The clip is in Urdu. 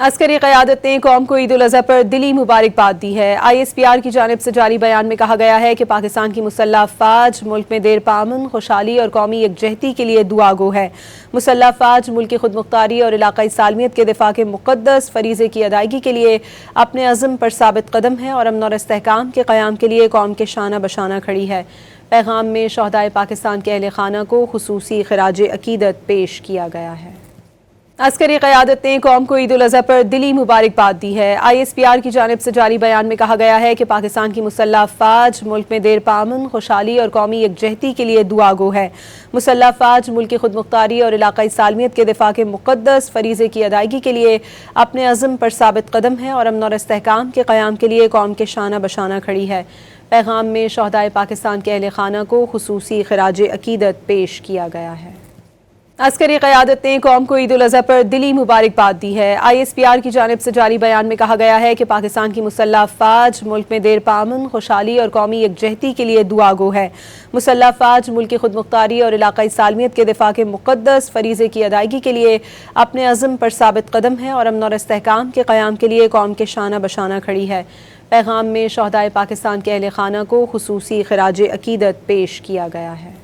عسکری قیادت نے قوم کو عید الاضحیٰ پر دلی مبارکباد دی ہے۔ ISPR کی جانب سے جاری بیان میں کہا گیا ہے کہ پاکستان کی مسلح افواج ملک میں دیر پا امن، خوشحالی اور قومی یکجہتی کے لیے دعا گو ہے۔ مسلح افواج ملک کی خود مختاری اور علاقائی سالمیت کے دفاع کے مقدس فریضے کی ادائیگی کے لیے اپنے عزم پر ثابت قدم ہے اور امن اور استحکام کے قیام کے لیے قوم کے شانہ بشانہ کھڑی ہے۔ پیغام میں شہدائے پاکستان کے اہل خانہ کو خصوصی خراج عقیدت پیش کیا گیا ہے۔ عسکری قیادت نے قوم کو عید الاضحیٰ پر دلی مبارکباد دی ہے۔ ISPR کی جانب سے جاری بیان میں کہا گیا ہے کہ پاکستان کی مسلح افواج ملک میں دیر پا امن، خوشحالی اور قومی یکجہتی کے لیے دعا گو ہے۔ مسلح افواج ملک کی خود مختاری اور علاقائی سالمیت کے دفاع کے مقدس فریضے کی ادائیگی کے لیے اپنے عزم پر ثابت قدم ہے اور امن اور استحکام کے قیام کے لیے قوم کے شانہ بشانہ کھڑی ہے۔ پیغام میں شہدائے پاکستان کے اہل خانہ کو خصوصی خراج عقیدت پیش کیا گیا ہے۔ عسکری قیادت نے قوم کو عید الاضحیٰ پر دلی مبارکباد دی ہے۔ ISPR کی جانب سے جاری بیان میں کہا گیا ہے کہ پاکستان کی مسلح افواج ملک میں دیر پا امن، خوشحالی اور قومی یکجہتی کے لیے دعا گو ہے۔ مسلح افواج ملک کی خود مختاری اور علاقائی سالمیت کے دفاع کے مقدس فریضے کی ادائیگی کے لیے اپنے عزم پر ثابت قدم ہے اور امن اور استحکام کے قیام کے لیے قوم کے شانہ بشانہ کھڑی ہے۔ پیغام میں شہدائے پاکستان کے اہل خانہ کو خصوصی خراج عقیدت پیش کیا گیا ہے۔